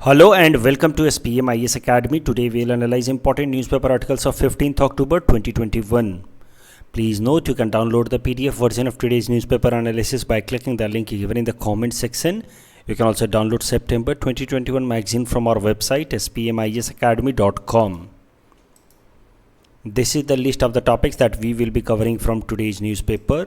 Hello and welcome to SPM IS Academy. Today we will analyze important newspaper articles of 15th October 2021. Please note you can download the PDF version of today's newspaper analysis by clicking the link given in the comment section. You can also download September 2021 magazine from our website spmisacademy.com. This is the list of the topics that we will be covering from today's newspaper.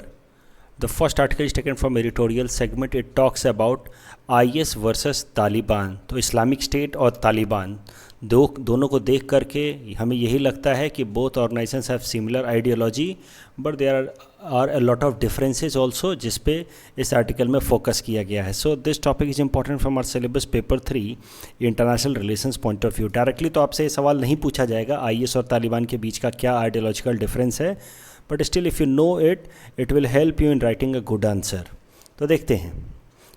The first article is taken from editorial segment. It talks about IS versus Taliban. तो Islamic state और तालिबान दोनों को देख करके हमें यही लगता है कि both organisations have similar ideology but there are a lot of differences also, जिस पे इस आर्टिकल में फोकस किया गया है. So this topic is important from our syllabus paper 3 international relations point of view. Directly तो आपसे ये सवाल नहीं पूछा जाएगा IS और तालिबान के बीच का क्या आइडियोलॉजिकल डिफरेंस है, but still if you know it will help you in writing a good answer. तो देखते हैं.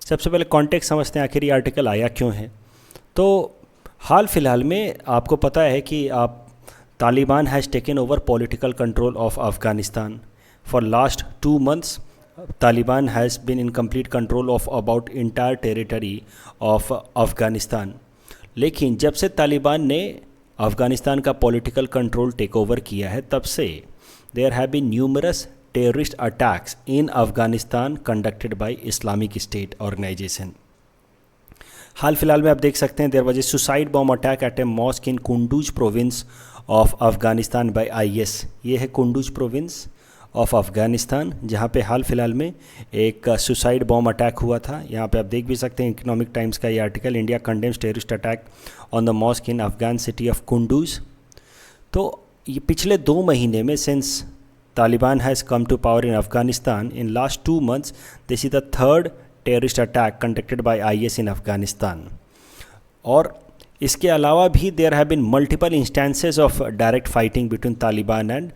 सबसे पहले कॉन्टेक्स्ट समझते हैं आखिर ये आर्टिकल आया क्यों है. तो हाल फिलहाल में आपको पता है कि Taliban has taken over political control of Afghanistan. For last 2 months Taliban has been in complete control of about entire territory of Afghanistan. लेकिन जब से तालिबान ने अफ़गानिस्तान का पॉलिटिकल कंट्रोल टेक ओवर किया है, तब से there have been numerous terrorist attacks in Afghanistan conducted by Islamic State organization. हाल फिलहाल में आप देख सकते हैं there was a suicide bomb attack at a mosque in Kunduz province of Afghanistan by IS. ये है कुंडूज प्रोविंस ऑफ अफ़गानिस्तान, जहाँ पे हाल फिलहाल में एक सुसाइड बॉम्ब अटैक हुआ था. यहाँ पे आप देख भी सकते हैं इकोनॉमिक टाइम्स का ये article, India condemns terrorist attack on the mosque in Afghan city of Kunduz. तो ये पिछले 2 महीने में since Taliban has come to power in Afghanistan in last 2 months this is the third terrorist attack conducted by IS in Afghanistan. और इसके अलावा भी there have been multiple instances of direct fighting between Taliban and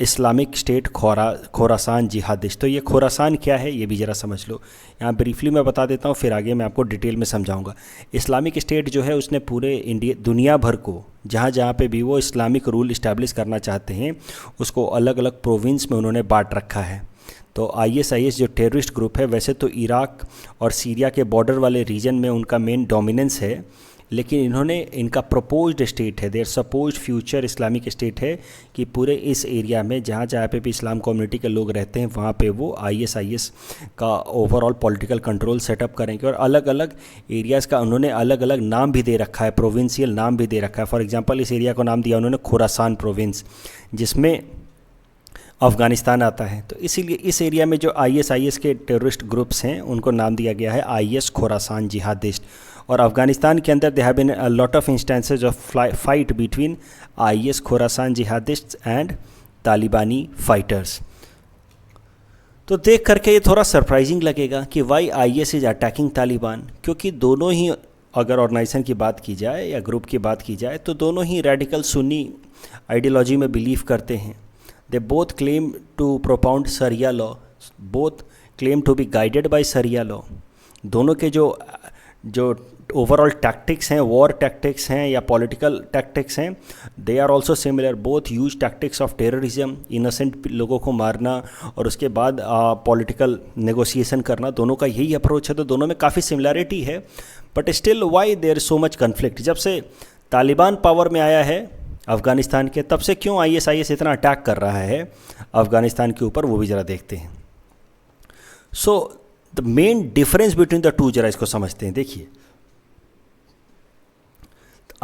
Islamic State Khorasan jihadist. तो ये Khorasan क्या है ये भी ज़रा समझ लो. यहाँ ब्रीफली मैं बता देता हूँ, फिर आगे मैं आपको डिटेल में समझाऊंगा. इस्लामिक स्टेट जो है उसने पूरे दुनिया भर को जहाँ जहाँ पे भी वो इस्लामिक रूल इस्टेब्लिश करना चाहते हैं उसको अलग अलग प्रोविंस में उन्होंने बांट रखा है. तो IS जो टेररिस्ट ग्रुप है, वैसे तो इराक और सीरिया के बॉर्डर वाले रीजन में उनका मेन डोमिनेंस है, लेकिन इन्होंने इनका प्रपोज्ड स्टेट है, their supposed future Islamic state है कि पूरे इस एरिया में जहाँ जहाँ पे भी इस्लाम कम्युनिटी के लोग रहते हैं वहाँ पे वो IS का ओवरऑल पॉलिटिकल कंट्रोल सेटअप करेंगे. और अलग अलग एरियाज़ का उन्होंने अलग अलग नाम भी दे रखा है, प्रोविंशियल नाम भी दे रखा है. फॉर एग्जांपल इस एरिया को नाम दिया उन्होंने खोरासान प्रोविंस, जिसमें अफ़गानिस्तान आता है. तो इसीलिए इस एरिया में जो IS के टेररिस्ट ग्रुप्स हैं उनको नाम दिया गया है IS खोरासान जिहादिस्ट. और अफ़गानिस्तान के अंदर they have been a lot of instances of fight between IS Khorasan jihadist and तालिबानी फाइटर्स. तो देख करके ये थोड़ा सरप्राइजिंग लगेगा कि why IS is attacking Taliban, क्योंकि दोनों ही, अगर ऑर्गेनाइजेशन की बात की जाए या ग्रुप की बात की जाए, तो दोनों ही रेडिकल सुन्नी आइडियोलॉजी में बिलीव करते हैं. They both claim to propound Sharia law, both claim to be guided by Sharia law. दोनों के जो ओवरऑल टैक्टिक्स हैं, वॉर टैक्टिक्स हैं या पॉलिटिकल टैक्टिक्स हैं, they are also similar. Both use tactics of terrorism, innocent लोगों को मारना और उसके बाद पॉलिटिकल नेगोशिएशन करना, दोनों का यही अप्रोच है. तो दोनों में काफ़ी सिमिलरिटी है, but still why there so much conflict. जब से तालिबान पावर में आया है अफ़गानिस्तान के, तब से क्यों IS इतना अटैक कर रहा है अफ़गानिस्तान के ऊपर, वो भी ज़रा देखते हैं. So the main difference between the two, जरा इसको समझते हैं. देखिए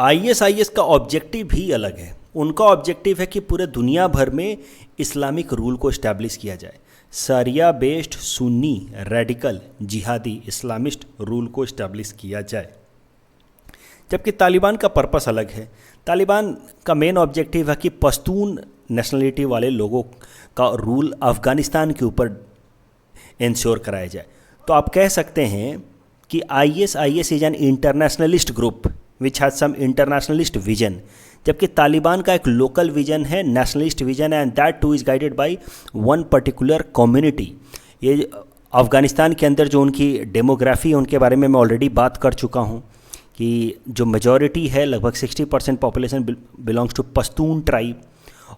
IS का ऑब्जेक्टिव भी अलग है. उनका ऑब्जेक्टिव है कि पूरे दुनिया भर में इस्लामिक रूल को इस्टेब्लिश किया जाए, शरिया बेस्ड सुन्नी रेडिकल जिहादी इस्लामिस्ट रूल को इस्टेब्लिश किया जाए. जबकि तालिबान का पर्पस अलग है. तालिबान का मेन ऑब्जेक्टिव है कि पश्तून नेशनलिटी वाले लोगों का रूल अफ़गानिस्तान के ऊपर इंश्योर कराया जाए. तो आप कह सकते हैं कि IS is an internationalist group which has some internationalist vision, जबकि तालिबान का एक लोकल विजन है, नेशनलिस्ट विजन है, and that too is guided by one particular community. ये अफ़गानिस्तान के अंदर जो उनकी डेमोग्राफी है उनके बारे में मैं ऑलरेडी बात कर चुका हूँ कि जो मेजॉरिटी है लगभग 60% population belongs to Pashtun tribe,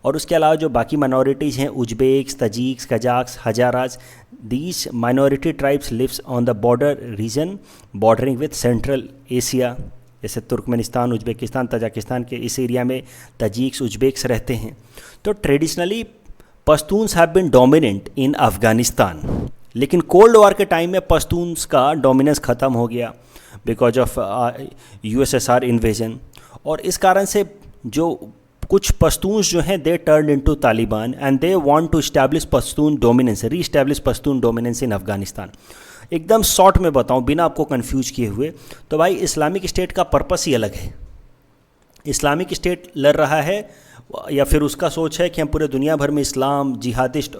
और उसके अलावा जो बाकी माइनॉरिटीज़ हैं, Uzbeks, Tajiks, Kazakhs, Hazaras, these minority tribes lives on the border region bordering with central Asia जैसे तुर्कमेनिस्तान, उज़्बेकिस्तान, तजाकिस्तान के इस एरिया में तजीक्स, उज़्बेक्स रहते हैं। तो traditionally Pashtuns have been dominant in Afghanistan, लेकिन कोल्ड वॉर के टाइम में पश्तून्स का डोमिनेंस ख़त्म हो गया बिकॉज ऑफ यूएसएसआर इन्वेजन, और इस कारण से जो कुछ पश्तून्स जो हैं they turn into Taliban and they want to establish Pashtun dominance, re-establish Pashtun dominance in Afghanistan. एकदम शॉर्ट में बताऊं बिना आपको कंफ्यूज किए हुए, तो भाई इस्लामिक स्टेट का पर्पस ही अलग है। इस्लामिक स्टेट लड़ रहा है या फिर उसका सोच है कि हम पूरे दुनिया भर में इस्लाम जिहादिस्ट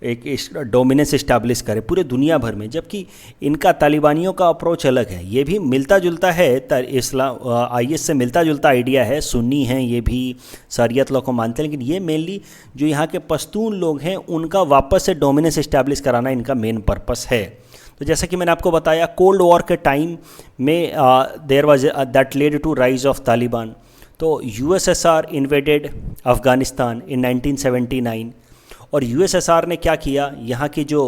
एक डोमिनेंस इस्टेब्लिश करें पूरे दुनिया भर में, जबकि इनका तालिबानियों का अप्रोच अलग है। ये भी मिलता जुलता है, इस्लाम आईएस से मिलता जुलता आइडिया है, सुन्नी हैं ये भी, शरीयत लॉ को मानते हैं, लेकिन ये मेनली जो यहाँ के पश्तून लोग हैं उनका वापस से डोमिनेंस इस्टेब्लिश कराना इनका मेन पर्पस है। तो जैसा कि मैंने आपको बताया, कोल्ड वॉर के टाइम में there was that led to rise of Taliban. तो यूएसएसआर इन्वेडेड अफ़गानिस्तान इन 1979, और यूएसएसआर ने क्या किया, यहाँ के जो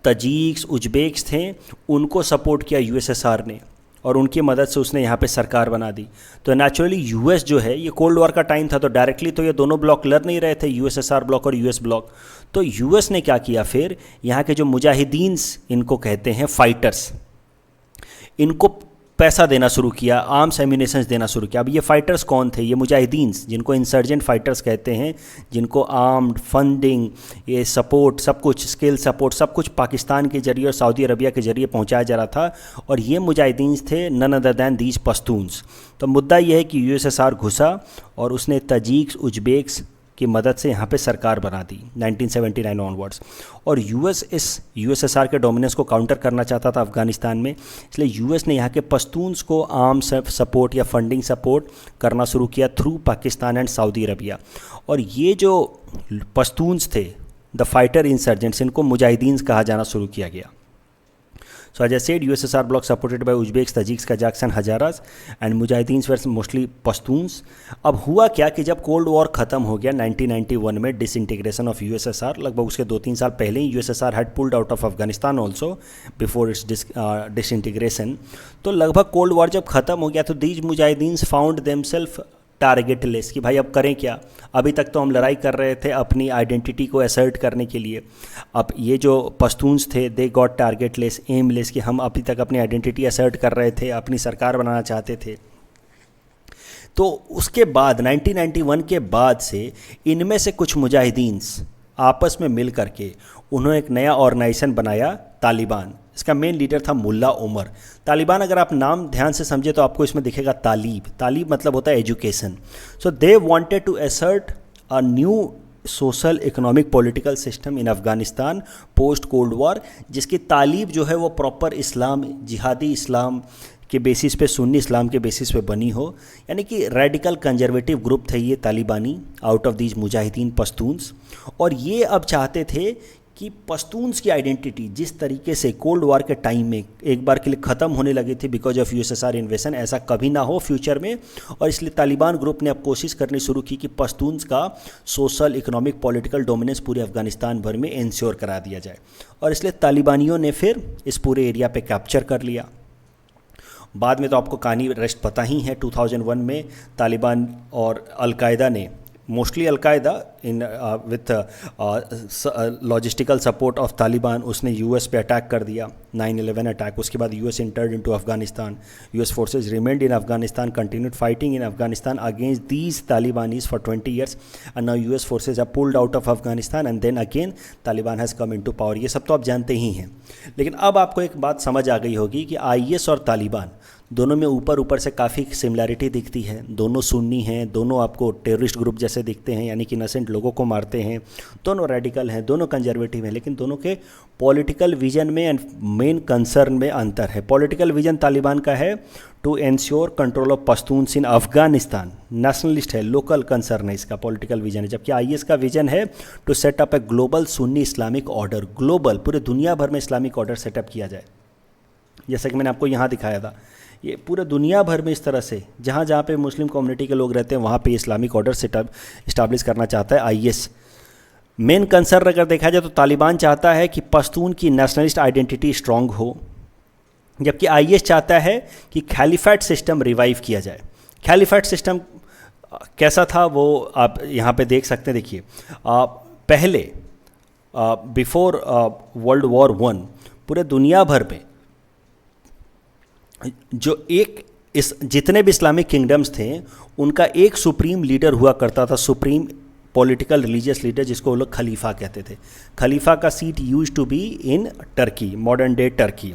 तजीक्स, उज़्बेक्स थे उनको सपोर्ट किया यूएसएसआर ने, और उनकी मदद से उसने यहाँ पे सरकार बना दी। तो नेचुरली यूएस जो है, ये कोल्ड वॉर का टाइम था, तो डायरेक्टली तो ये दोनों ब्लॉक लड़ नहीं रहे थे, यूएसएसआर ब्लॉक और यूएस ब्लॉक। तो यूएस ने क्या किया फिर, यहाँ के जो मुजाहिदीन्स इनको कहते हैं, फाइटर्स, इनको पैसा देना शुरू किया, आर्म्स एम्यूनेशंस देना शुरू किया। अब ये फाइटर्स कौन थे, ये मुजाहिदीन्स जिनको इंसर्जेंट फाइटर्स कहते हैं, जिनको आर्म्ड, फंडिंग, ये सपोर्ट, सब कुछ स्किल सपोर्ट, सब कुछ पाकिस्तान के जरिए और सऊदी अरबिया के जरिए पहुंचाया जा रहा था, और ये मुजाहिदीन्स थे none other than these Pashtuns. तो मुद्दा ये है कि यूएसएसआर घुसा और उसने तजीक्स, उज़्बेक्स की मदद से यहाँ पे सरकार बना दी 1979 ऑनवर्ड्स, और यूएस इस यूएसएसआर के डोमिनेंस को काउंटर करना चाहता था अफगानिस्तान में, इसलिए यूएस ने यहाँ के पश्तून्स को आर्म्स सपोर्ट या फंडिंग सपोर्ट करना शुरू किया through Pakistan and Saudi Arabia. और ये जो पश्तून्स थे, द फाइटर इंसर्जेंट्स, इनको मुजाहिदीन्स कहा जाना शुरू किया गया। So as I said, USSR bloc supported by Uzbeks, Tajiks, Kazakhs and Hazaras, and Mujahideen were mostly Pashtuns. अब हुआ क्या कि जब कोल्ड वॉर ख़त्म हो गया 1991 में, डिसइंटीग्रेशन ऑफ यूएसएसआर, लगभग उसके 2-3 साल पहले ही USSR had pulled out of Afghanistan also before its disintegration. तो लगभग कोल्ड वॉर जब ख़त्म हो गया तो दीज मुजाहिदीन्स फाउंड देमसेल्फ टारगेटलेस, कि भाई अब करें क्या, अभी तक तो हम लड़ाई कर रहे थे अपनी आइडेंटिटी को असर्ट करने के लिए, अब ये जो पश्तून्स थे दे गॉट टारगेटलेस, एमलेस, कि हम अभी तक अपनी आइडेंटिटी असर्ट कर रहे थे, अपनी सरकार बनाना चाहते थे। तो उसके बाद 1991 के बाद से इनमें से कुछ मुजाहिदीन्स आपस में मिल करके उन्होंने एक नया ऑर्गेनाइजेशन बनाया, तालिबान। इसका मेन लीडर था मुल्ला उमर। तालिबान अगर आप नाम ध्यान से समझे तो आपको इसमें दिखेगा तालीब, तालीब मतलब होता है education. So they wanted to assert a new social economic political system in Afghanistan post cold war, जिसकी तालीब जो है वो प्रॉपर इस्लाम, जिहादी इस्लाम के बेसिस पे, सुन्नी इस्लाम के बेसिस पे बनी हो, यानी कि रेडिकल कंजर्वेटिव ग्रुप थे ये तालिबानी out of these Mujahideen Pashtuns. और ये अब चाहते थे कि पश्तून्स की आइडेंटिटी जिस तरीके से कोल्ड वॉर के टाइम में एक बार के लिए ख़त्म होने लगी थी बिकॉज ऑफ यूएसएसआर इन्वेजन, ऐसा कभी ना हो फ्यूचर में, और इसलिए तालिबान ग्रुप ने अब कोशिश करनी शुरू की कि पश्तून्स का सोशल इकोनॉमिक पॉलिटिकल डोमिनेंस पूरे अफगानिस्तान भर में इंश्योर करा दिया जाए। और इसलिए तालिबानियों ने फिर इस पूरे एरिया पे कैप्चर कर लिया। बाद में तो आपको कहानी रेस्ट पता ही है, 2001 में तालिबान और अलकायदा ने, mostly al Qaeda in with logistical support of Taliban, उसने यूएस पे अटैक कर दिया, 9/11 अटैक। उसके बाद US entered into Afghanistan, US forces remained in Afghanistan, continued fighting in Afghanistan against these Talibanis for 20 years, and now US forces are pulled out of Afghanistan and then again Taliban has come into power. ये सब तो आप जानते ही हैं, लेकिन अब आपको एक बात समझ आ गई होगी कि आईएस और तालिबान दोनों में ऊपर से काफ़ी सिमिलैरिटी दिखती है। दोनों सुन्नी हैं, दोनों आपको टेररिस्ट ग्रुप जैसे दिखते हैं, यानी कि इनोसेंट लोगों को मारते हैं, दोनों रेडिकल हैं, दोनों कंजर्वेटिव हैं, लेकिन दोनों के पॉलिटिकल विजन में एंड मेन कंसर्न में अंतर है। पॉलिटिकल विजन तालिबान का है to ensure control of Pashtuns in Afghanistan, nationalist है, लोकल कंसर्न है इसका, पॉलिटिकल विजन है। जबकि आईएस का विजन है to set up a global Sunni Islamic order, global पूरे दुनिया भर में इस्लामिक ऑर्डर सेटअप किया जाए। जैसा कि मैंने आपको यहाँ दिखाया था, ये पूरे दुनिया भर में इस तरह से जहाँ जहाँ पे मुस्लिम कम्युनिटी के लोग रहते हैं वहाँ पे इस्लामिक ऑर्डर सेटअप इस्टाब्लिश करना चाहता है आईएस। मेन कंसर्न अगर देखा जाए तो तालिबान चाहता है कि पश्तून की नेशनलिस्ट आइडेंटिटी स्ट्रांग हो, जबकि आईएस चाहता है कि खलीफाट सिस्टम रिवाइव किया जाए। खलीफाट सिस्टम कैसा था वो आप यहाँ पे देख सकते हैं। देखिए पहले बिफोर वर्ल्ड वॉर वन पूरे दुनिया भर में जो जितने भी इस्लामिक किंगडम्स थे उनका एक सुप्रीम लीडर हुआ करता था, सुप्रीम पॉलिटिकल रिलीजियस लीडर, जिसको वो लोग खलीफा कहते थे। खलीफा का seat used to be in Turkey, modern day Turkey.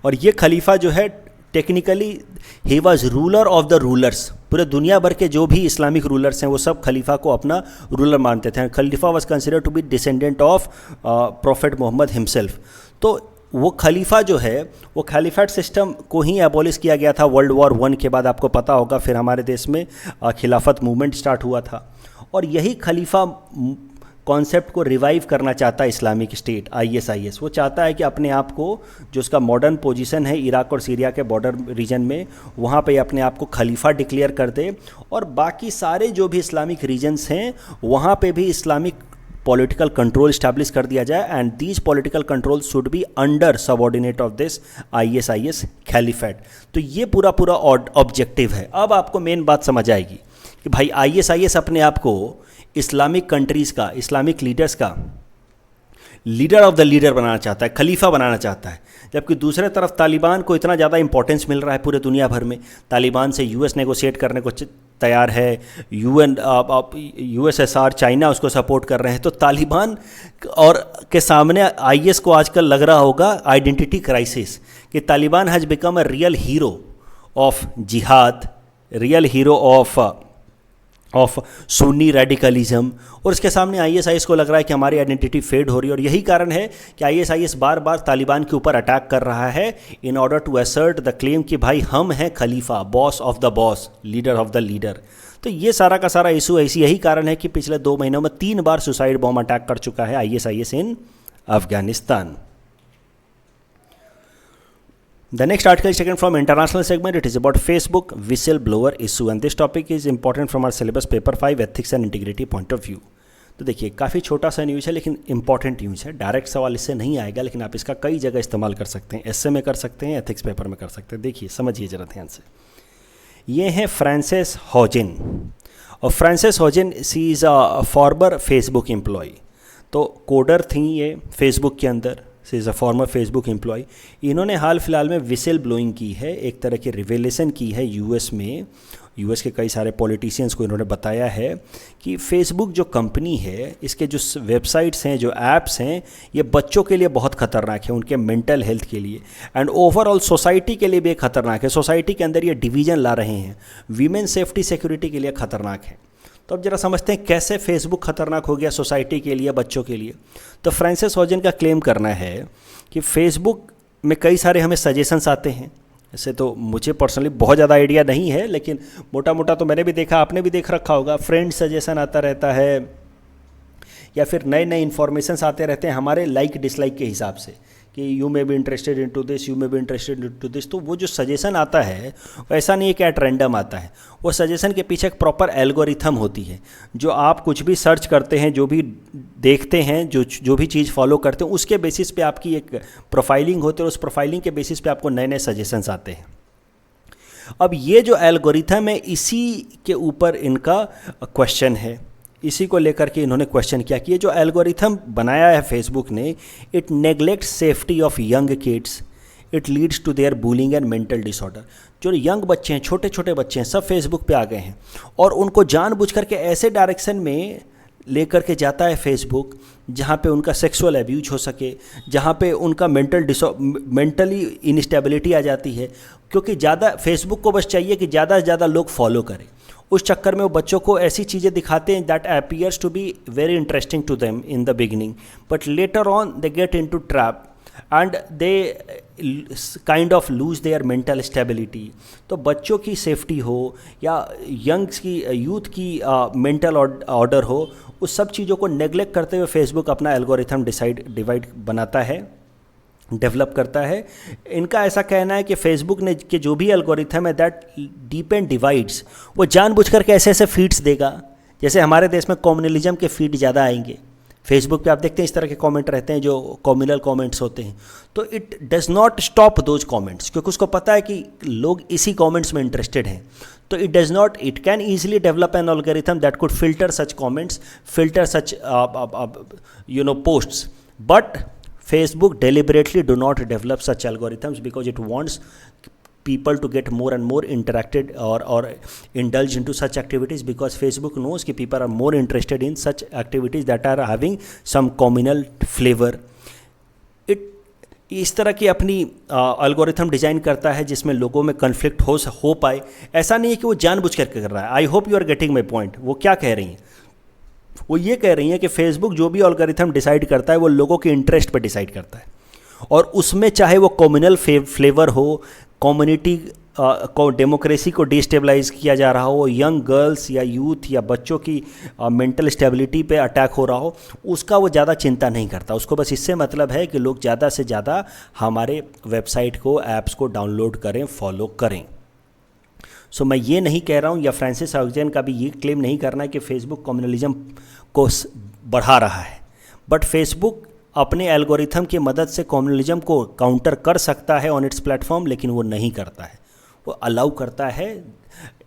और ये खलीफा जो है टेक्निकली ही was ruler of the rulers. पूरे दुनिया भर के जो भी इस्लामिक रूलर्स हैं वो सब खलीफा को अपना रूलर मानते थे। खलीफा was consider to be descendant of prophet Mohammad himself. तो वो खलीफा जो है वो खलीफाट सिस्टम को ही एबॉलिश किया गया था वर्ल्ड वॉर वन के बाद, आपको पता होगा। फिर हमारे देश में खिलाफत मूवमेंट स्टार्ट हुआ था और यही खलीफा कॉन्सेप्ट को रिवाइव करना चाहता है इस्लामिक स्टेट आईएसआईएस। वो चाहता है कि अपने आप को, जो उसका मॉडर्न पोजीशन है इराक और सीरिया के बॉर्डर रीजन में, वहाँ पे अपने आप को खलीफा डिक्लेयर कर दे और बाकी सारे जो भी इस्लामिक रीजन्स हैं वहाँ पे भी इस्लामिक पॉलिटिकल कंट्रोल इस्टेब्लिश कर दिया जाए and these political control should be under subordinate of this ISIS caliphate. तो ये पूरा ऑब्जेक्टिव है। अब आपको मेन बात समझ आएगी कि भाई आईएसआईएस अपने आप को इस्लामिक कंट्रीज़ का, इस्लामिक लीडर्स का लीडर ऑफ द लीडर बनाना चाहता है, खलीफा बनाना चाहता है। जबकि दूसरे तरफ तालिबान को इतना ज़्यादा इंपॉर्टेंस मिल रहा है पूरे दुनिया भर में। तालिबान से यूएस नेगोशिएट करने को तैयार है, यूएसएसआर, चाइना उसको सपोर्ट कर रहे हैं। तो तालिबान और के सामने आईएस को आजकल लग रहा होगा आइडेंटिटी क्राइसिस कि Taliban has become a real hero of जिहाद, real hero of Sunni radicalism. और इसके सामने आईएसआईएस को लग रहा है कि हमारी आइडेंटिटी फेड हो रही है। और यही कारण है कि आईएसआईएस बार बार तालिबान के ऊपर अटैक कर रहा है in order to assert the claim कि भाई हम हैं खलीफा, boss of the boss, leader of the leader. तो ये सारा का सारा इशू यही कारण है कि पिछले 2 महीनों में 3 बार सुसाइड बॉम्ब अटैक कर चुका है ISIS in Afghanistan. The next article is taken from international segment. It is about Facebook whistleblower issue and this topic is important from our syllabus paper 5 ethics and integrity point of view. तो देखिए काफ़ी छोटा सा news है लेकिन important news है। Direct सवाल इससे नहीं आएगा लेकिन आप इसका कई जगह इस्तेमाल कर सकते हैं। एसए में कर सकते हैं, एथिक्स पेपर में कर सकते हैं। देखिए समझिए ज़रा ध्यान से। ये हैं फ्रांसेस हॉजिन और Frances Haugen she is a former Facebook employee. तो कोडर थी ये फेसबुक के अंदर, she is a former Facebook employee. इन्होंने हाल फिलहाल में विसल ब्लोइंग की है, एक तरह की रिवेलेशन की है यूएस में। यूएस के कई सारे पॉलिटिशियंस को इन्होंने बताया है कि फेसबुक जो कंपनी है, इसके जो वेबसाइट्स हैं, जो ऐप्स हैं, ये बच्चों के लिए बहुत ख़तरनाक है, उनके मेंटल हेल्थ के लिए एंड ओवरऑल सोसाइटी के लिए भी ख़तरनाक है। सोसाइटी के अंदर ये डिवीज़न ला रहे हैं, वीमेन सेफ्टी सिक्योरिटी के लिए ख़तरनाक है। तो अब जरा समझते हैं कैसे फेसबुक खतरनाक हो गया सोसाइटी के लिए, बच्चों के लिए। तो फ्रांसिस हॉजन का क्लेम करना है कि फेसबुक में कई सारे हमें सजेशंस आते हैं। ऐसे तो मुझे पर्सनली बहुत ज़्यादा आइडिया नहीं है लेकिन मोटा मोटा तो मैंने भी देखा, आपने भी देख रखा होगा। फ्रेंड सजेशन आता रहता है या फिर नए नए इन्फॉर्मेशंस आते रहते हैं हमारे लाइक डिसलाइक के हिसाब से कि you may be interested in to this, you may be interested in to this. तो वो जो सजेशन आता है वो ऐसा नहीं है कि एट रैंडम आता है। वो सजेशन के पीछे एक प्रॉपर एल्गोरिथम होती है। जो आप कुछ भी सर्च करते हैं, जो भी देखते हैं, जो भी चीज़ फॉलो करते हैं, उसके बेसिस पे आपकी एक प्रोफाइलिंग होती है और उस प्रोफाइलिंग के बेसिस पे आपको नए नए सजेशंस आते हैं। अब ये जो एल्गोरिथम है, इसी के ऊपर इनका क्वेश्चन है। इसी को लेकर के इन्होंने क्वेश्चन किया कि ये जो एल्गोरिथम बनाया है फेसबुक ने, it neglect safety of young kids, it leads to their bullying and mental disorder. जो यंग बच्चे हैं, छोटे छोटे बच्चे हैं, सब फेसबुक पे आ गए हैं और उनको जानबूझ करके ऐसे डायरेक्शन में लेकर के जाता है फेसबुक जहाँ पे उनका सेक्सुअल अब्यूज हो सके, जहाँ पे उनका मेंटली इनस्टेबिलिटी आ जाती है। क्योंकि ज़्यादा फेसबुक को बस चाहिए कि ज़्यादा से ज़्यादा लोग फॉलो करें। उस चक्कर में वो बच्चों को ऐसी चीज़ें दिखाते हैं that appears to be very interesting to them in the beginning, but later on they get into trap and they kind of lose their mental stability. तो बच्चों की सेफ्टी हो या यंग्स की, यूथ की मेंटल ऑर्डर हो, उस सब चीज़ों को नेग्लेक्ट करते हुए फेसबुक अपना एल्गोरिथम डिवाइड बनाता है, डेवलप करता है। इनका ऐसा कहना है कि फेसबुक ने के जो भी एल्गोरिथम है दैट डीप एंड डिवाइड्स, वो जानबूझ करके ऐसे ऐसे फीड्स देगा। जैसे हमारे देश में कम्युनलिज्म के फीड ज़्यादा आएंगे, फेसबुक पे आप देखते हैं इस तरह के कमेंट रहते हैं जो कम्युनल कमेंट्स होते हैं, तो it does not stop those comments, क्योंकि उसको पता है कि लोग इसी कमेंट्स में इंटरेस्टेड हैं। तो it can easily develop an algorithm that could filter such comments, filter such posts, but Facebook deliberately do not develop such algorithms because it wants people to get more and more interacted or indulge into such activities, because Facebook knows कि people are more interested in such activities that are having some communal flavor. इस तरह की अपनी algorithm design करता है जिसमें लोगों में कन्फ्लिक्ट हो पाए। ऐसा नहीं है कि वो जानबूझ करके कर रहा है। I hope you are getting my point. वो क्या कह रही हैं, वो ये कह रही हैं कि फेसबुक जो भी एल्गोरिथम डिसाइड करता है वो लोगों के इंटरेस्ट पर डिसाइड करता है, और उसमें चाहे वो कम्युनल फ्लेवर हो, कम्युनिटी को, डेमोक्रेसी को डिस्टेबलाइज किया जा रहा हो, यंग गर्ल्स या यूथ या बच्चों की मेंटल स्टेबिलिटी पे अटैक हो रहा हो, उसका वो ज़्यादा चिंता नहीं करता। उसको बस इससे मतलब है कि लोग ज़्यादा से ज़्यादा हमारे वेबसाइट को, ऐप्स को डाउनलोड करें, फॉलो करें। सो मैं ये नहीं कह रहा हूँ, या फ्रांसिस हॉजन का भी ये क्लेम नहीं करना है कि फेसबुक कम्युनलिज्म को बढ़ा रहा है, बट फेसबुक अपने एल्गोरिथम की मदद से कम्युनलिज्म को काउंटर कर सकता है ऑन इट्स प्लेटफॉर्म, लेकिन वो नहीं करता है। वो अलाउ करता है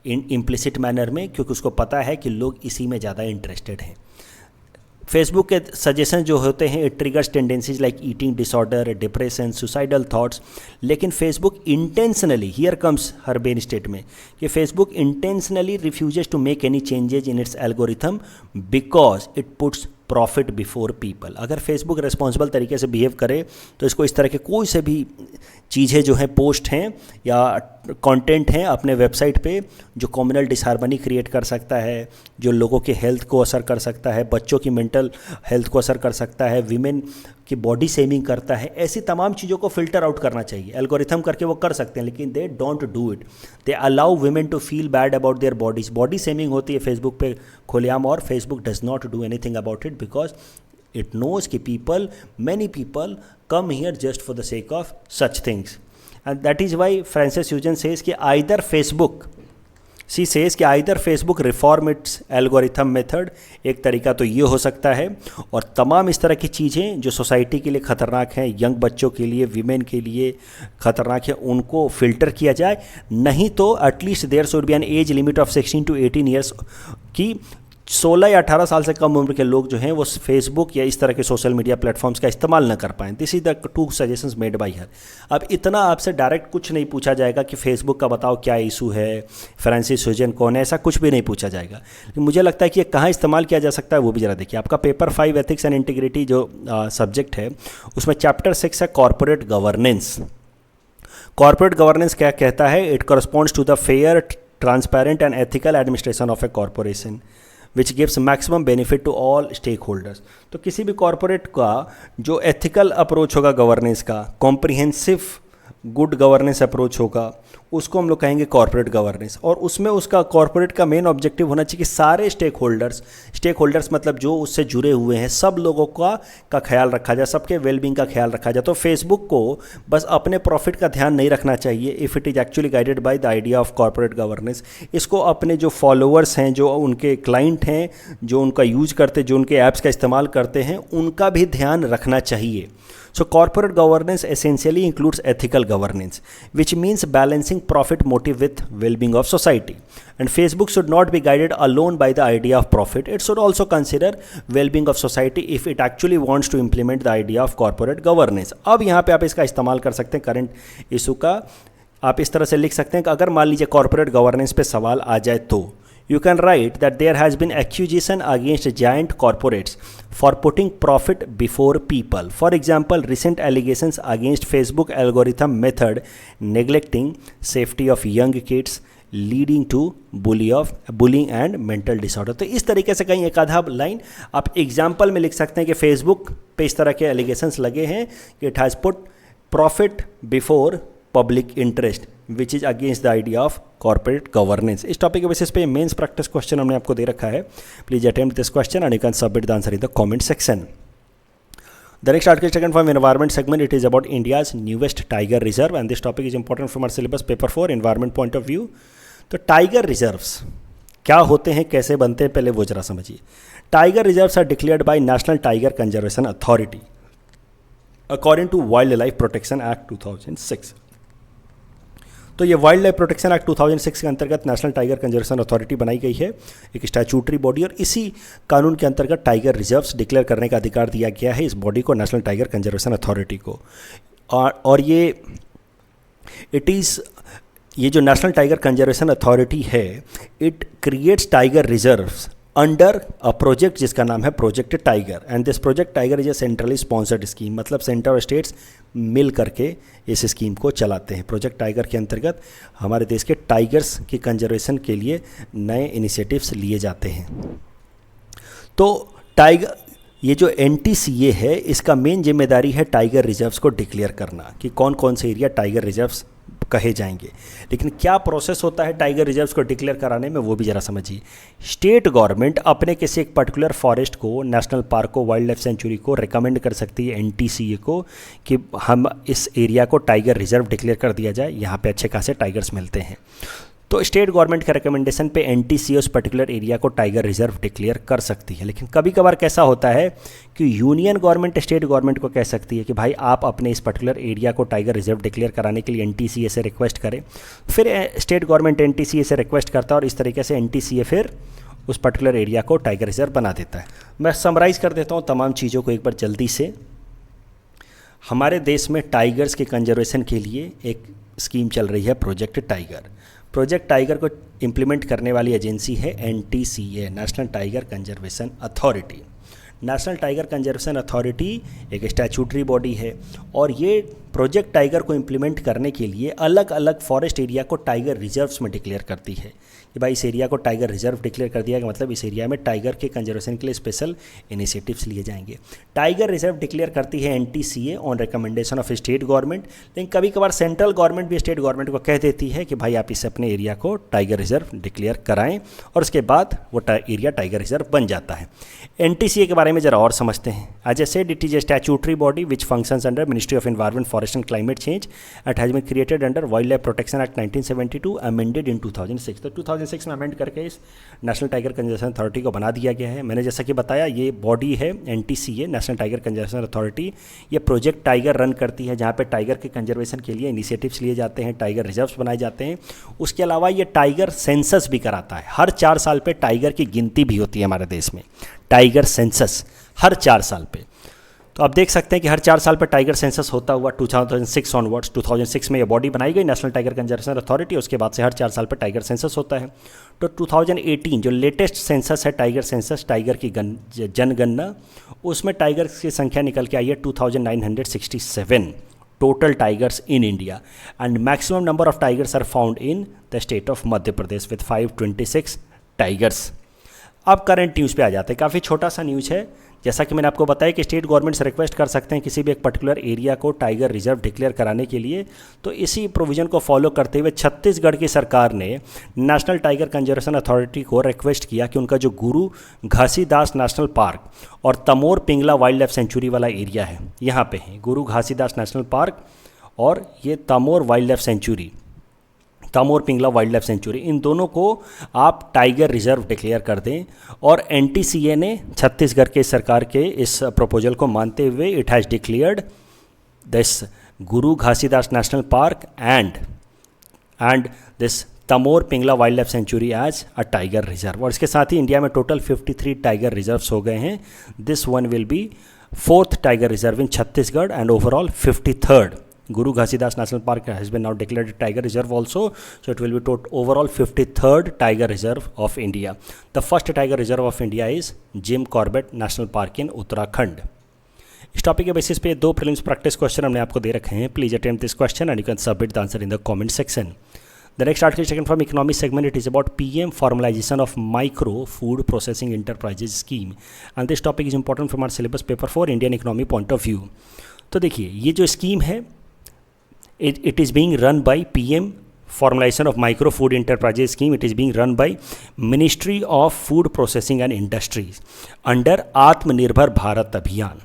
इम्प्लिसिट मैनर में, क्योंकि उसको पता है कि लोग इसी में ज़्यादा इंटरेस्टेड हैं। फेसबुक के सजेशन जो होते हैं, it triggers tendencies like eating disorder, depression, suicidal thoughts, लेकिन Facebook intentionally, here comes her बेन स्टेटमेंट, कि Facebook intentionally refuses to make any changes in its algorithm because it puts profit before people. अगर Facebook responsible तरीके से behave करे तो इसको इस तरह के कोई से भी चीज़ें जो हैं, पोस्ट हैं या कंटेंट हैं अपने वेबसाइट पे, जो कम्युनल डिसहार्मनी क्रिएट कर सकता है, जो लोगों के हेल्थ को असर कर सकता है, बच्चों की मेंटल हेल्थ को असर कर सकता है, विमेन की बॉडी शेमिंग करता है, ऐसी तमाम चीज़ों को फिल्टर आउट करना चाहिए। एल्गोरिथम करके वो कर सकते हैं, लेकिन they don't do it. They allow women to feel bad about their bodies. Body shaming होती है फेसबुक पे खुलेआम, और Facebook does not do anything about it because it knows कि many people come here just for the sake of such things, and that is why Frances Haugen says कि either Facebook reform its algorithm method, एक तरीका तो ये हो सकता है, और तमाम इस तरह की चीज़ें जो सोसाइटी के लिए ख़तरनाक हैं, यंग बच्चों के लिए, वीमेन के लिए ख़तरनाक है, उनको फ़िल्टर किया जाए। नहीं तो at least there should be an age limit of 16 to 18 years की 16 या 18 साल से कम उम्र के लोग जो हैं वो फेसबुक या इस तरह के सोशल मीडिया प्लेटफॉर्म्स का इस्तेमाल न कर पाएँ। This is the 2 suggestions made by हर। अब इतना आपसे डायरेक्ट कुछ नहीं पूछा जाएगा कि फेसबुक का बताओ क्या इशू है, फ्रांसिस हॉजन कौन है, ऐसा कुछ भी नहीं पूछा जाएगा। लेकिन मुझे लगता है कि ये कहाँ इस्तेमाल किया जा सकता है वो भी ज़रा देखिए। आपका पेपर 5 एथिक्स एंड इंटीग्रिटी जो सब्जेक्ट है, उसमें चैप्टर 6 है कॉर्पोरेट गवर्नेंस। कॉर्पोरेट गवर्नेंस क्या कहता है? It corresponds to the fair, transparent and ethical administration of a corporation which gives maximum benefit to all stake holders. तो किसी भी कॉरपोरेट का जो एथिकल अप्रोच होगा गवर्नेंस का, कॉम्प्रिहेंसिव गुड गवर्नेंस अप्रोच होगा, उसको हम लोग कहेंगे कॉर्पोरेट गवर्नेंस। और उसमें उसका कॉर्पोरेट का मेन ऑब्जेक्टिव होना चाहिए कि सारे स्टेक होल्डर्स मतलब जो उससे जुड़े हुए हैं, सब लोगों का ख्याल रखा जाए, सबके वेलबींग का ख्याल रखा जाए। तो फेसबुक को बस अपने प्रॉफिट का ध्यान नहीं रखना चाहिए, if it is actually guided by the idea of corporate governance. इसको अपने जो फॉलोअर्स हैं, जो उनके क्लाइंट हैं, जो उनका यूज़ करते, जो उनके ऐप्स का इस्तेमाल करते हैं, उनका भी ध्यान रखना चाहिए। So corporate governance essentially includes ethical governance, which means balancing profit motive with well-being of society. And Facebook should not be guided alone by the idea of profit. It should also consider well-being of society if it actually wants to implement the idea of corporate governance. अब यहाँ पे आप इसका इस्तेमाल कर सकते हैं current issue का। आप इस तरह से लिख सकते हैं कि अगर मान लीजिए कॉर्पोरेट गवर्नेंस पे सवाल आ जाए तो you can write that there has been accusation against giant corporates for putting profit before people. For example, recent allegations against Facebook algorithm method neglecting safety of young kids leading to bullying and mental disorder. तो इस तरीके से कहीं एक आधा line आप example में लिख सकते हैं कि फेसबुक पे इस तरह के एलिगेशंस लगे हैं कि it has put profit before public interest which is against the idea of corporate governance. इस टॉपिक के बेसिस पे मेंस प्रैक्टिस क्वेश्चन हमने आपको दे रखा है। Please attempt this question and you can submit the answer in the comment section. The next article is taken from environment segment. It is about India's newest tiger reserve and this topic is important from our syllabus paper 4 environment point of view. तो tiger reserves क्या होते हैं, कैसे बनते हैं, पहले वो जरा समझिए। Tiger reserves are declared by National Tiger Conservation Authority according to Wild Life Protection Act 2006। तो ये वाइल्ड लाइफ प्रोटेक्शन एक्ट 2006 के अंतर्गत नेशनल टाइगर कंजर्वेशन अथॉरिटी बनाई गई है, एक स्टैट्यूटरी बॉडी, और इसी कानून के अंतर्गत टाइगर रिजर्व्स डिक्लेयर करने का अधिकार दिया गया है इस बॉडी को, नेशनल टाइगर कंजर्वेशन अथॉरिटी को। और ये जो नेशनल टाइगर कंजर्वेशन अथॉरिटी है, it creates tiger reserves under a project जिसका नाम है project tiger, and this project tiger is a centrally sponsored scheme, मतलब सेंटर और स्टेट्स मिल करके इस स्कीम को चलाते हैं। प्रोजेक्ट टाइगर के अंतर्गत हमारे देश के टाइगर्स की कंजर्वेशन के लिए नए इनिशिएटिव्स लिए जाते हैं। तो टाइगर, ये जो NTCA है, इसका मेन जिम्मेदारी है टाइगर रिजर्व्स को डिक्लेयर करना कि कौन कौन से एरिया टाइगर रिजर्व्स कहे जाएंगे। लेकिन क्या प्रोसेस होता है टाइगर रिजर्व्स को डिक्लेयर कराने में, वो भी ज़रा समझिए। स्टेट गवर्नमेंट अपने किसी एक पर्टिकुलर फॉरेस्ट को, नेशनल पार्क को, वाइल्ड लाइफ सेंचुरी को रिकमेंड कर सकती है NTCA को कि हम इस एरिया को टाइगर रिजर्व डिक्लेयर कर दिया जाए, यहाँ पे अच्छे खासे टाइगर्स मिलते हैं। तो स्टेट गवर्नमेंट के रिकमेंडेशन पे NTCA उस पर्टिकुलर एरिया को टाइगर रिजर्व डिक्लेयर कर सकती है। लेकिन कभी कभार कैसा होता है कि यूनियन गवर्नमेंट स्टेट गवर्नमेंट को कह सकती है कि भाई आप अपने इस पर्टिकुलर एरिया को टाइगर रिजर्व डिक्लेयर कराने के लिए NTCA से रिक्वेस्ट करें। फिर स्टेट गवर्नमेंट NTCA से रिक्वेस्ट करता है और इस तरीके से NTCA फिर उस पर्टिकुलर एरिया को टाइगर रिजर्व बना देता है। मैं समराइज़ कर देता हूँ तमाम चीज़ों को एक बार जल्दी से। हमारे देश में टाइगर्स के कंजर्वेशन के लिए एक स्कीम चल रही है प्रोजेक्ट टाइगर। प्रोजेक्ट टाइगर को इम्प्लीमेंट करने वाली एजेंसी है NTCA, national Tiger Conservation authority. National Tiger Conservation authority एक स्टैट्यूटरी बॉडी है और ये प्रोजेक्ट टाइगर को इम्प्लीमेंट करने के लिए अलग अलग फॉरेस्ट एरिया को टाइगर रिजर्व्स में डिक्लेयर करती है कि भाई इस एरिया को टाइगर रिजर्व डिक्लेयर कर दिया, मतलब इस एरिया में टाइगर के कंजर्वेशन के लिए स्पेशल इनिशिएटिव्स लिए जाएंगे। टाइगर रिजर्व डिक्लेयर करती है NTCA on recommendation of state government, लेकिन कभी कभार सेंट्रल गवर्नमेंट भी स्टेट गवर्नमेंट को कह देती है कि भाई आप इस अपने एरिया को टाइगर रिजर्व डिक्लेयर कराएं, और उसके बाद वो एरिया टाइगर रिजर्व बन जाता है। NTCA के बारे में ज़रा और समझते हैं। As a said, it is a statutory body which functions under Ministry of Environment, Forest and Climate Change and has been created under Wild Life Protection Act 1972 amended in 2006। तो 2006 में अमेंड करके इस नेशनल टाइगर कंजर्वेशन अथॉरिटी को बना दिया गया है। मैंने जैसा कि बताया, ये बॉडी है NTCA, national Tiger Conservation authority. ये प्रोजेक्ट टाइगर रन करती है, जहाँ पे टाइगर के कंजर्वेशन के लिए इनिशिएटिव्स लिए जाते हैं, टाइगर रिजर्व्स बनाए जाते हैं। उसके अलावा ये टाइगर सेंसस भी कराता है। हर 4 साल पे टाइगर की गिनती भी होती है हमारे देश में, टाइगर सेंसस हर 4 साल पे। तो आप देख सकते हैं कि हर 4 साल पर टाइगर सेंसस होता हुआ 2006 ऑनवर्ड्स, 2006 में ये बॉडी बनाई गई नेशनल टाइगर कंजर्वेशन अथॉरिटी। उसके बाद से हर 4 साल पर टाइगर सेंसस होता है। तो 2018 जो लेटेस्ट सेंसस है टाइगर सेंसस, टाइगर की जनगणना, उसमें टाइगर की संख्या निकल के आई है 2967 total tigers in India, and maximum number of tigers are found in the state of Madhya Pradesh with 526 tigers. अब करंट न्यूज़ पे आ जाते हैं। काफ़ी छोटा सा न्यूज़ है। जैसा कि मैंने आपको बताया कि स्टेट गवर्नमेंट से रिक्वेस्ट कर सकते हैं किसी भी एक पर्टिकुलर एरिया को टाइगर रिजर्व डिक्लेयर कराने के लिए। तो इसी प्रोविज़न को फॉलो करते हुए छत्तीसगढ़ की सरकार ने नेशनल टाइगर कंजर्वेशन अथॉरिटी को रिक्वेस्ट किया कि उनका जो गुरु घासीदास नेशनल पार्क और Tamor Pingla wild life century वाला एरिया है, यहाँ पे है गुरु घासीदास नेशनल पार्क और ये Tamor wild life sanctuary, Tamor Pingla wild life sanctuary, इन दोनों को आप टाइगर रिजर्व डिक्लेयर कर दें। और NTCA ने छत्तीसगढ़ के सरकार के इस प्रपोजल को मानते हुए it has declared this Guru Ghasidas national park and this Tamor Pingla wild life sanctuary as a tiger reserve. और इसके साथ ही इंडिया में टोटल 53 टाइगर रिजर्व्स हो गए हैं। This one will be 4th tiger reserve in Chhattisgarh and overall 53rd. Guru Ghasidas National Park has been now declared a tiger reserve also, so it will be overall 53rd tiger reserve of India. The first tiger reserve of India is Jim Corbett National Park in Uttarakhand. इस topic के basis पे 2 prelims practice question हमने आपको दे रखे हैं. Please attempt this question and you can submit the answer in the comment section. The next article is taken from economic segment. It is about PM formalization of micro food processing enterprises scheme, and this topic is important from our syllabus paper for Indian economy point of view. तो देखिए ये जो scheme है it is being run by PM formalization of micro food enterprises scheme. It is being run by Ministry of Food Processing and Industries under आत्मनिर्भर भारत अभियान.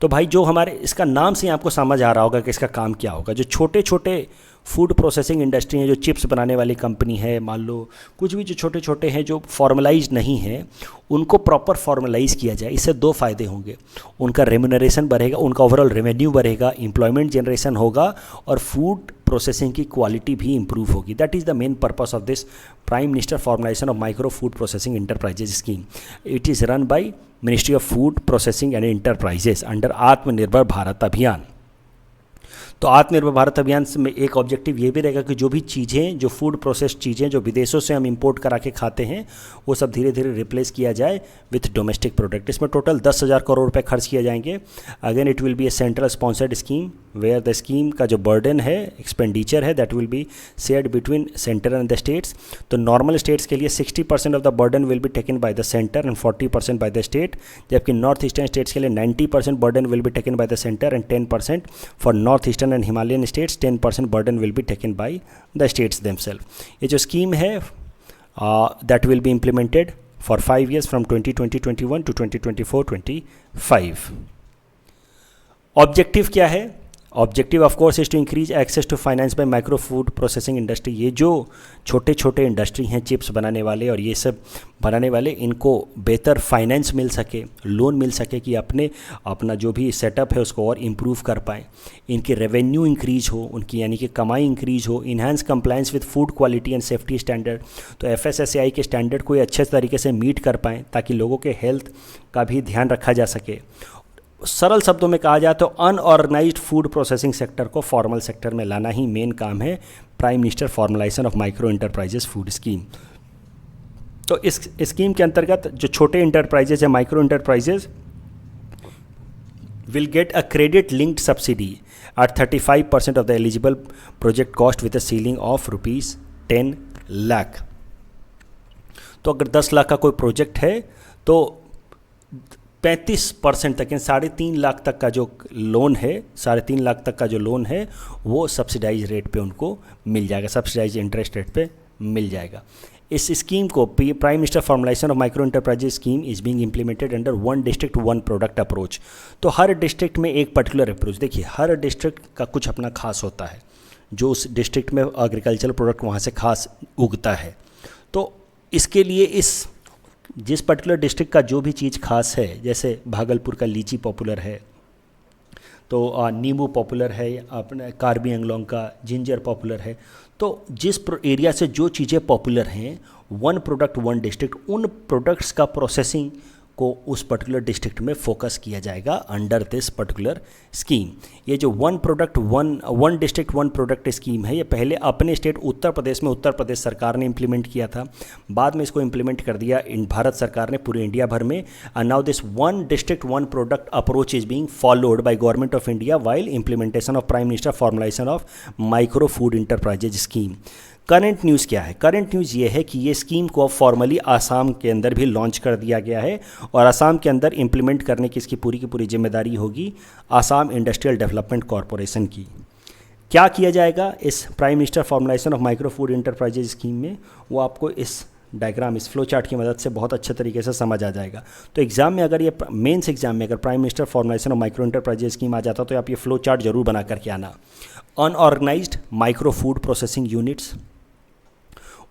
तो भाई जो हमारे इसका नाम से आपको समझ आ रहा होगा कि इसका काम क्या होगा. जो छोटे छोटे फूड प्रोसेसिंग इंडस्ट्री है, जो चिप्स बनाने वाली कंपनी है, मान लो कुछ भी जो छोटे छोटे हैं जो फॉर्मलाइज नहीं है, उनको प्रॉपर फॉर्मलाइज किया जाए। इससे दो फायदे होंगे, उनका रेम्यूनरेशन बढ़ेगा, उनका ओवरऑल रेवेन्यू बढ़ेगा, एम्प्लॉयमेंट जनरेशन होगा और फूड प्रोसेसिंग की क्वालिटी भी इंप्रूव होगी। That is the main purpose of this prime minister formulation of micro food processing enterprises scheme. It is run by ministry of food processing and enterprises under आत्मनिर्भर भारत अभियान। तो आत्मनिर्भर भारत अभियान में एक ऑब्जेक्टिव ये भी रहेगा कि जो भी चीज़ें, जो फूड प्रोसेस चीज़ें जो विदेशों से हम इंपोर्ट करा के खाते हैं, वो सब धीरे धीरे रिप्लेस किया जाए विथ डोमेस्टिक प्रोडक्ट। इसमें टोटल 10,000 करोड़ रुपए खर्च किए जाएंगे। Again it will be a central sponsored scheme where the scheme का जो बर्डन है, एक्सपेंडिचर है, that will be shared between centre and the states. तो नॉर्मल स्टेट्स के लिए 60% of the burden will be taken by the centre and 40% by the state, जबकि north eastern states के लिए 90% burden will be taken by the centre and 10% for north eastern and Himalayan states 10% burden will be taken by the states themselves. ये जो scheme है that will be implemented for 5 years from 2020-21 to 2024-25। Objective क्या है? Objective of course is to increase access to finance by micro food processing industry. ये जो छोटे छोटे industry हैं, चिप्स बनाने वाले और ये सब बनाने वाले, इनको बेहतर फाइनेंस मिल सके, लोन मिल सके कि अपना जो भी सेटअप है उसको और इम्प्रूव कर पाएँ, इनकी रेवेन्यू इंक्रीज हो, उनकी यानी कि कमाई इंक्रीज हो, enhance compliance with food quality and safety standard. तो FSSAI के स्टैंडर्ड को ये अच्छे तरीके से मीट कर पाएँ ताकि लोगों के हेल्थ का भी ध्यान रखा जा सके। सरल शब्दों में कहा जाए तो अनऑर्गेनाइज्ड फूड प्रोसेसिंग सेक्टर को फॉर्मल सेक्टर में लाना ही मेन काम है prime minister formulation of micro enterprises food scheme. तो इस स्कीम के अंतर्गत जो छोटे इंटरप्राइजेज है, micro enterprises, will get a credit linked subsidy at 35% of the eligible project cost with a ceiling of ₹10 lakh. तो अगर 10 लाख का कोई प्रोजेक्ट है तो 35% तक, यानी 3.5 लाख तक का जो लोन है, 3.5 लाख तक का जो लोन है वो सब्सिडाइज रेट पे उनको मिल जाएगा, सब्सिडाइज इंटरेस्ट रेट पे मिल जाएगा। इस स्कीम को prime minister formulation of micro enterprises scheme is being implemented under one district one product approach. तो हर डिस्ट्रिक्ट में एक पर्टिकुलर अप्रोच। देखिए, हर डिस्ट्रिक्ट का कुछ अपना खास होता है, जो उस डिस्ट्रिक्ट में एग्रीकल्चरल प्रोडक्ट वहाँ से खास उगता है। तो इसके लिए जिस पर्टिकुलर डिस्ट्रिक्ट का जो भी चीज़ खास है, जैसे भागलपुर का लीची पॉपुलर है तो नींबू पॉपुलर है, अपने कार्बी एंगलोंग का जिंजर पॉपुलर है। तो जिस एरिया से जो चीज़ें पॉपुलर हैं, वन प्रोडक्ट वन डिस्ट्रिक्ट, उन प्रोडक्ट्स का प्रोसेसिंग को उस पर्टिकुलर डिस्ट्रिक्ट में फोकस किया जाएगा अंडर दिस पर्टिकुलर स्कीम। ये जो one district one product scheme है, ये पहले अपने स्टेट उत्तर प्रदेश में उत्तर प्रदेश सरकार ने इम्प्लीमेंट किया था, बाद में इसको इम्प्लीमेंट कर दिया भारत सरकार ने पूरे इंडिया भर में। And now this one district one product approach is being followed by Government of India while implementation of prime minister formulation of micro food enterprises scheme. Current news क्या है? करंट न्यूज़ ये है कि ये scheme को अब formally Assam के अंदर भी लॉन्च कर दिया गया है और आसाम के अंदर इम्प्लीमेंट करने की इसकी पूरी की पूरी जिम्मेदारी होगी आसाम इंडस्ट्रियल डेवलपमेंट कॉरपोरेशन की। क्या किया जाएगा इस prime minister formulation of micro food enterprises scheme में, वो आपको इस डायग्राम, इस फ्लो चार्ट की मदद से बहुत अच्छे तरीके से समझ आ जाएगा। तो एग्जाम में अगर ये मेंस एग्जाम में अगर prime minister formulation of micro enterprises scheme आ जाता तो आप ये फ्लो चार्ट जरूर बना करके आना। Unorganised micro food processing units,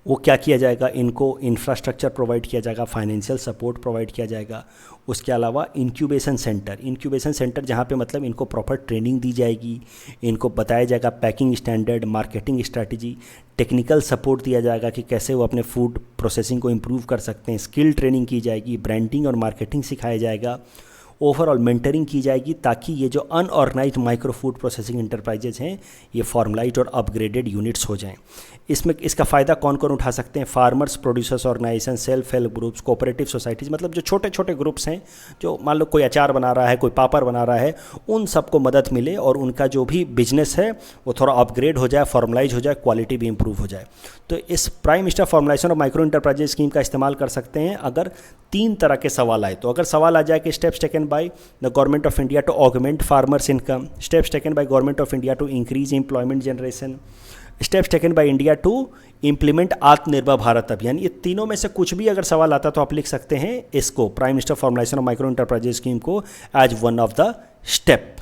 वो क्या किया जाएगा? इनको इंफ्रास्ट्रक्चर प्रोवाइड किया जाएगा, फाइनेंशियल सपोर्ट प्रोवाइड किया जाएगा। उसके अलावा इंक्यूबेशन सेंटर जहाँ पे मतलब इनको प्रॉपर ट्रेनिंग दी जाएगी, इनको बताया जाएगा packing standard, marketing strategy, technical support दिया जाएगा कि कैसे वो अपने फूड प्रोसेसिंग को इम्प्रूव कर सकते हैं, स्किल ट्रेनिंग की जाएगी, ब्रांडिंग और मार्केटिंग सिखाया जाएगा, ओवरऑल मेंटरिंग की जाएगी ताकि ये जो unorganised micro food processing enterprises हैं ये फॉर्मलाइज्ड और अपग्रेडेड यूनिट्स हो जाएं। इसमें इसका फ़ायदा कौन कौन उठा सकते हैं? Farmers, producers organisation, self help groups, cooperative societies, मतलब जो छोटे छोटे ग्रुप्स हैं, जो मान लो कोई अचार बना रहा है, कोई पापड़ बना रहा है, उन सबको मदद मिले और उनका जो भी बिजनेस है वो थोड़ा अपग्रेड हो जाए, फॉर्मलाइज हो जाए, क्वालिटी भी इंप्रूव हो जाए। तो इस prime minister formulation of micro enterprises scheme का इस्तेमाल कर सकते हैं अगर 3 तरह के सवाल आए। तो अगर सवाल आ जाए कि steps taken by the Government of India to augment farmers income, steps taken by Government of India to increase employment generation, steps taken by India to implement Atmanirbhar Bharat अभियान, ये तीनों में से कुछ भी अगर सवाल आता तो आप लिख सकते हैं इसको, prime minister formulation of micro enterprises scheme को as one of the step.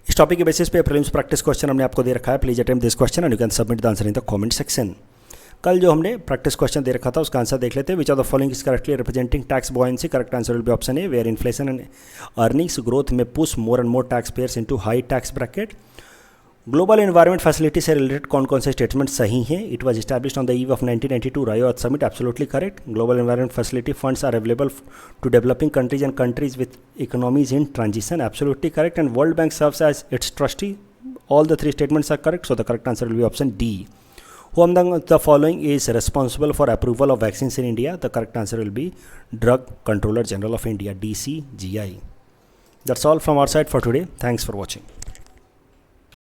इस टॉपिक के बेसिस पे प्रीलिम्स प्रैक्टिस क्वेश्चन हमने आपको दे रखा है. Please attempt this question and you can submit the answer in the comment section. कल जो हमने प्रैक्टिस क्वेश्चन दे रखा था उसका आंसर देख लेते हैं. Which of the following is correctly representing tax buoyancy. Correct answer will be option A, where inflation and earnings growth में push more and more tax payers into high tax bracket. Global environment facility से related कौन कौन से statement सही हैं. It was established on the eve of 1992 Rio earth summit. Absolutely correct. Global environment facility funds are available to developing countries and countries with economies in transition. Absolutely correct. And World Bank serves as its trustee. All the three statements are correct, so the correct answer will be option D. Who among the following is responsible for approval of vaccines in India? The correct answer will be Drug Controller General of India, DCGI. That's all from our side for today. Thanks for watching.